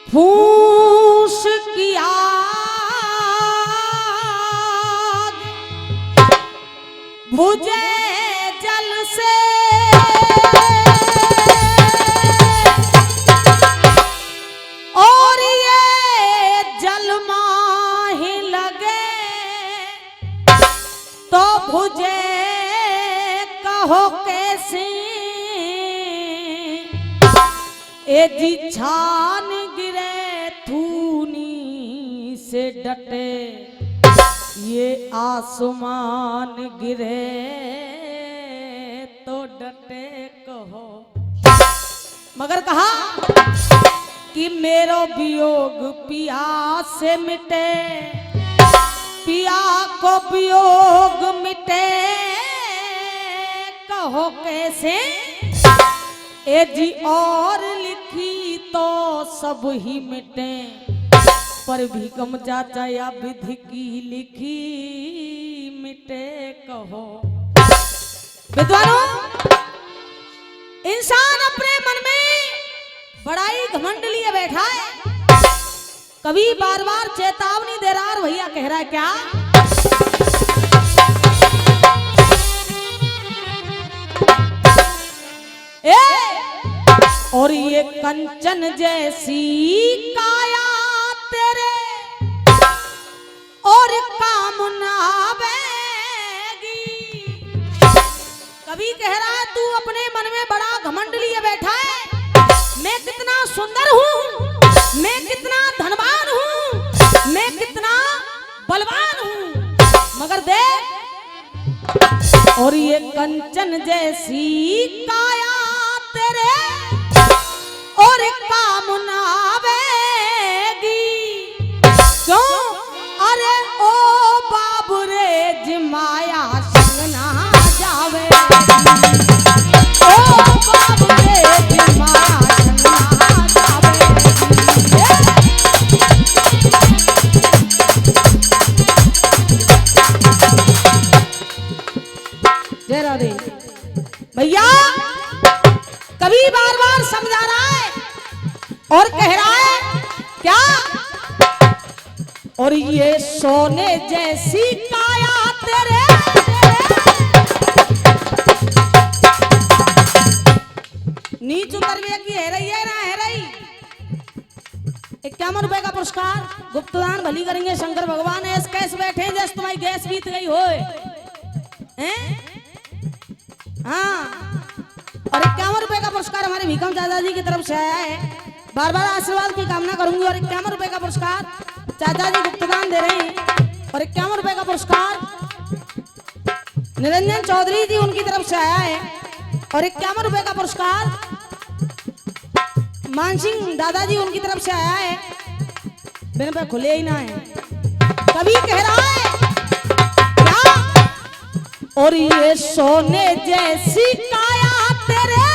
फूस की आग बुझे जल से, और ये जल माही लगे तो बुझे कहो कैसी, ए जी छान गिरे थूनी से डटे, ये आसमान गिरे तो डटे कहो। मगर कहा कि मेरो वियोग पिया से मिटे, पिया को वियोग मिटे कहो कैसे, ए जी और लिखी तो सब ही मिटे, पर भी कम जाचा या विधि की लिखी मिटे कहो। विद्वानों, इंसान अपने मन में बड़ाई घमंड लिए बैठा है। कभी बार बार चेतावनी दे रहा है, भैया कह रहा है क्या, और ये कंचन जैसी काया तेरे और काम ना आवेगी। कभी कह रहा है तू अपने मन में बड़ा घमंड लिए बैठा है, मैं कितना सुंदर हूँ, मैं कितना धनवान हूँ, मैं कितना बलवान हूँ, मगर देख और ये कंचन जैसी काया तेरे और काम ना आवेगी। क्यों? अरे ओ बाबुरे जिमाया संग ना जावे, ओ बाबुरे जिमाया संग ना जावे। जय राधे। भैया कभी बार बार समझा रहा है और कह रहा है क्या, और ये सोने जैसी काया तेरे, नीच उतरवे की है रही है ना है रही। 51 रुपए का पुरस्कार गुप्तदान भली करेंगे शंकर भगवान। ऐसे कैसे बैठे जैसे तुम्हारी गैस बीत गई हो, हाँ। और 51 रुपए का पुरस्कार हमारे भीकम चाचा जी की तरफ से आया है। बार बार आशीर्वाद की कामना करूंगी। और 51 रुपए का पुरस्कार चाचा जी गुप्तदान दे रहे हैं। और 51 रुपए का पुरस्कार निरंजन चौधरी जी उनकी तरफ से आया है। और 51 रुपए का पुरस्कार मानसिंह दादाजी उनकी तरफ से आया है। मेरे पे खुले ही ना है। कभी कह रहा है क्या, और ये सोने जैसी काया तेरे।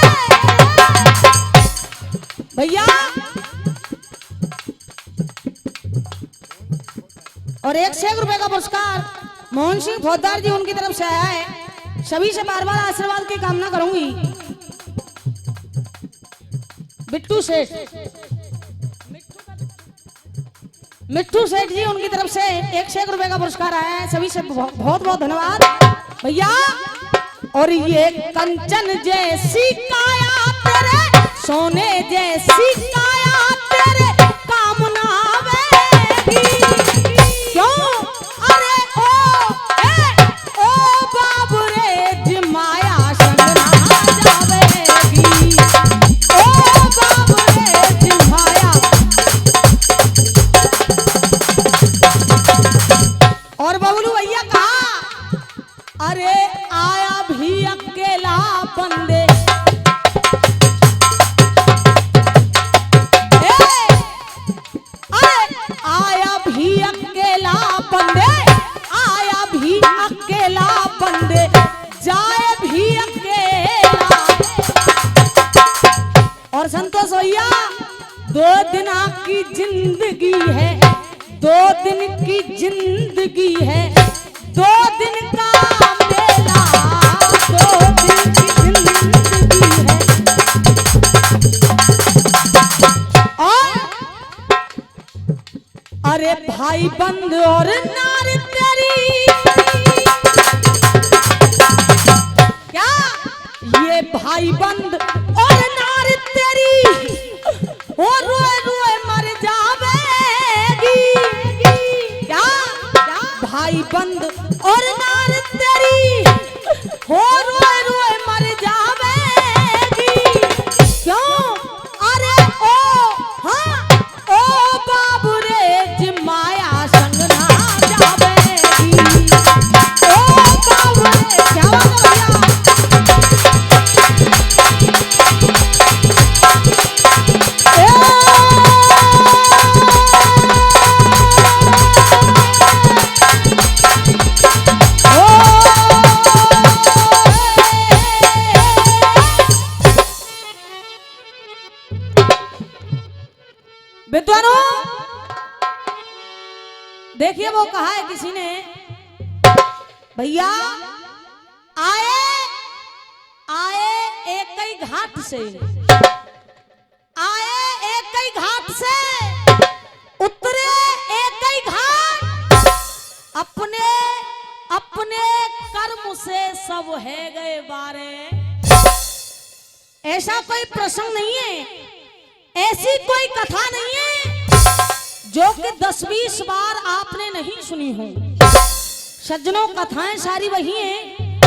भैया और 101 रुपए का पुरस्कार मोहन सिंह फौजदार जी उनकी तरफ से आया है। सभी से बार बार आशीर्वाद की कामना करूंगी। बिट्टू सेठ, मिट्टू सेठ जी उनकी तरफ से 101 रुपए का पुरस्कार आया है। सभी से बहुत बहुत धन्यवाद भैया। और ये कंचन जैसी काया तेरे, सोने जैसी काया तेरे काम ना आवेगी। क्यों? अरे ओ बाबुरे जिमाया संग ना जावेगी। ओ बाबुरे जिमाया। और बबलू भैया कहा, अरे आया भी अकेला बंदे, आया भी अकेला बंदे, आया भी अकेला बंदे, जाए भी अकेला। और संतोष भैया 2 दिन की जिंदगी है, 2 दिन की जिंदगी है, 2 दिन का मेला, 2 दिन की जिंदगी है। और अरे भाई बंद और नार तेरी, क्या ये भाई बंद और नार तेरी वो रोए रोए मर जावेगी। क्या भाई बंद और नार तेरी वो रोए रोए मर जावेगी। क्यों? अरे ओ हाँ ओ बाबू रे जिमाया संग ना जावेगी। ओ बाबू रे क्या बात है विद्वानों? देखिए वो कहा है किसी ने, भैया आए आए एक ही घाट से, आए एक ही घाट से, उतरे एक ही घाट, अपने अपने कर्म से सब है गए बारे। ऐसा कोई प्रसंग नहीं है, ऐसी कोई कथा नहीं है जो कि 10-20 बार आपने नहीं सुनी हो। सज्जनों, कथाएं सारी वही हैं,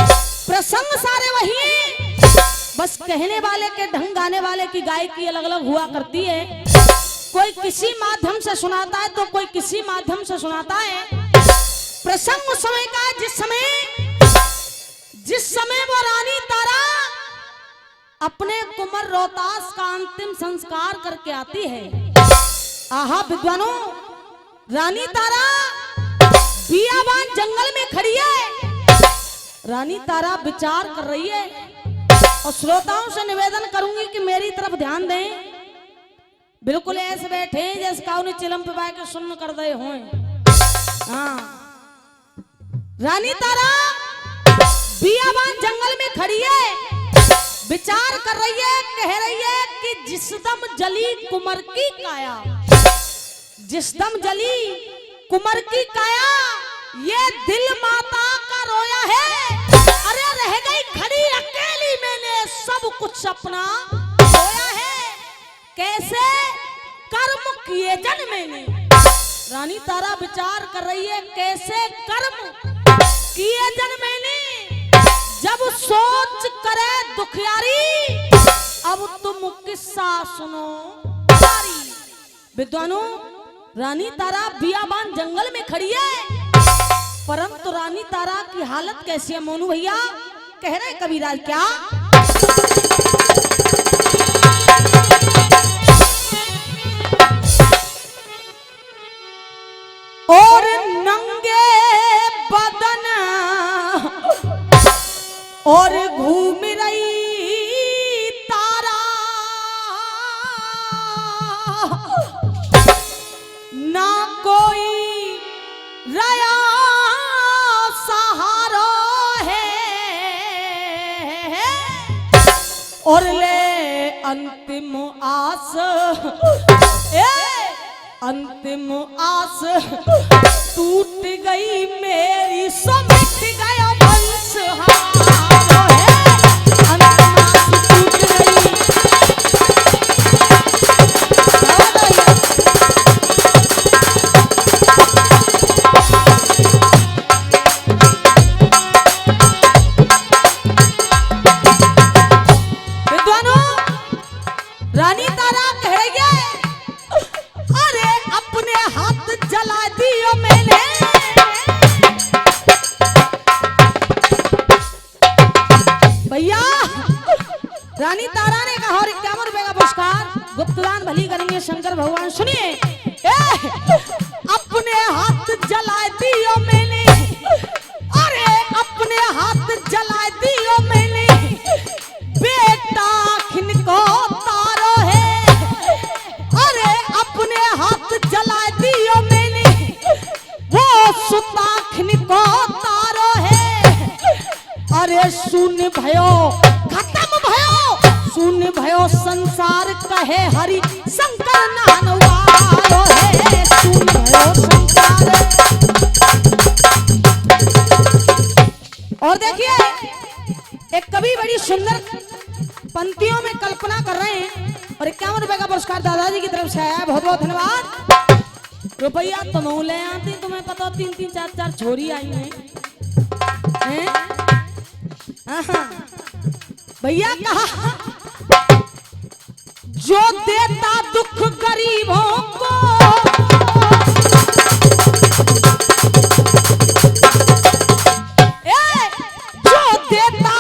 प्रसंग सारे वही हैं, बस कहने वाले के ढंग, गाने वाले की गायकी अलग अलग हुआ करती है। कोई किसी माध्यम से सुनाता है तो कोई किसी माध्यम से सुनाता है। प्रसंग उस समय का जिस समय वो रानी तारा अपने कुंवर रोहतास का अंतिम संस्कार करके आती है। आहा विद्वानों, रानी तारा बियाबान जंगल में खड़ी है। रानी तारा विचार कर रही है और श्रोताओं से निवेदन करूंगी कि मेरी तरफ ध्यान दें। बिल्कुल ऐसे बैठे जैसे काउनी चिलम पे बैठ के सुन्न कर दे हों। हाँ, रानी तारा बियाबान जंगल में खड़ी है, विचार कर रही है, कह रही है कि जिस दम जली कुंवर की काया, जिस दम जली कुंवर की काया, ये दिल माता का रोया है। अरे रह गई खड़ी अकेली, मैंने सब कुछ अपना खोया है। कैसे? कर्म किए जन मैंने। रानी तारा विचार कर रही है, कैसे कर्म किए जन मैंने, जब सोच करे दुखियारी, अब तुम किस्सा सुनो सारी। विद्वानों, रानी तारा बियाबान जंगल में खड़ी है, परंतु रानी तारा की हालत कैसी है मोनू भैया? कह रहे कबीराज क्या? और नंगे बदन और घूम रही तारा, ना कोई रया सहारा है, और ले अंतिम आस, अंतिम आस टूट गई मेरी, समिट गया वंश हारो है, अंतिम आस टूट गई। विद्वानों, रानी तारा कह रही है, अरे अपने हाथ जला दियो मैंने, भैया। रानी तारा ने कहा, और 51 रुपए का पुरस्कार गुप्तदान भली करेंगे शंकर भगवान। सुनिए, अपने हाथ जला दियो मैंने, अरे अपने हाथ जला दियो मैंने, बेटा खिनको तारो है, अरे अपने हाथ जला दियो मैंने, वो सुता खिनको तारो है, अरे सुन भयो खत्म भयो, सुन भयो संसार कहे हरि शंकर नानवारो है, सुन भयो सुंदर पंक्तियों में कल्पना कर रहे हैं और 51 रुपए का पुरस्कार दादाजी की तरफ से आया है। बहुत बहुत धन्यवाद। रुपया तुम ले आती, तुम्हें पता 3-3 4-4 छोरी आई हैं हैं? भैया कहा जो देता दुख गरीबों को, जो देता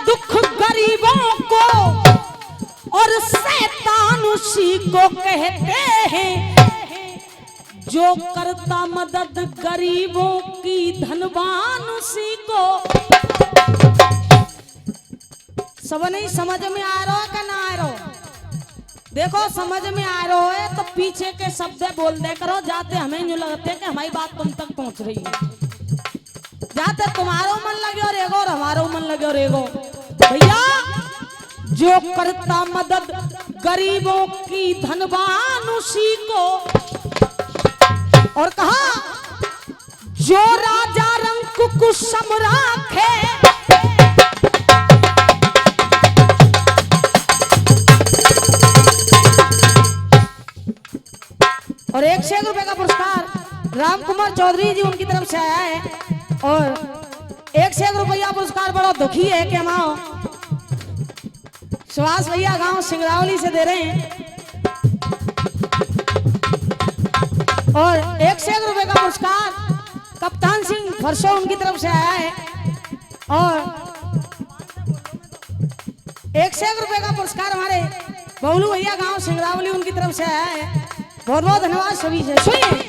दुख गरीबों को, और शैतान उसी को कहते हैं जो करता मदद गरीबों की, धनवान उसी को। सब नहीं समझ में आ रहा है ना आ रहा? देखो समझ में आ रहा है तो पीछे के शब्द बोल दे करो, जाते हमें यूं लगते कि हमारी बात तुम तक पहुंच रही है। जाते तुम्हारो मन लगे और एगो, और हमारो मन लगे और एगो। भैया जो करता मदद गरीबों की, धनवान उसी को। और कहा जो राजा रंग कुसुम राखे, और 101 रुपए का पुरस्कार राम कुमार चौधरी जी उनकी तरफ से आया है। और 101 रुपया पुरस्कार बड़ा दुखी है कि हम सुभाष भैया गांव सिंगरावली से दे रहे हैं। और 101 रुपए का पुरस्कार कप्तान सिंह फरसो उनकी तरफ से आया है। और 101 रुपए का पुरस्कार हमारे बबलू भैया गांव सिंगरावली उनकी तरफ से आया है। बहुत बहुत धन्यवाद सभी से। सुनिए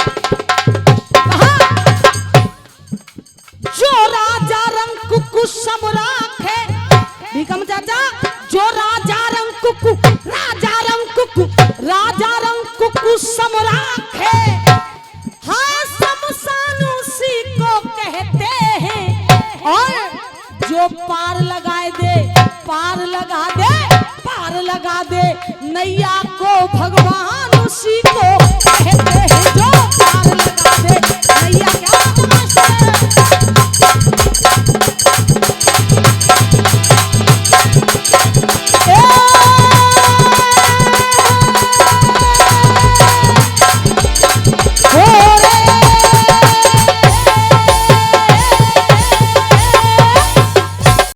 जो राजा रंग कुसुम राखे, भीकम चाचा, जो राजा रंग कुसुम राखे, हाँ शमशान उसी को कहते हैं। और जो पार लगाए दे, पार लगा दे, पार लगा दे नैया को भगवान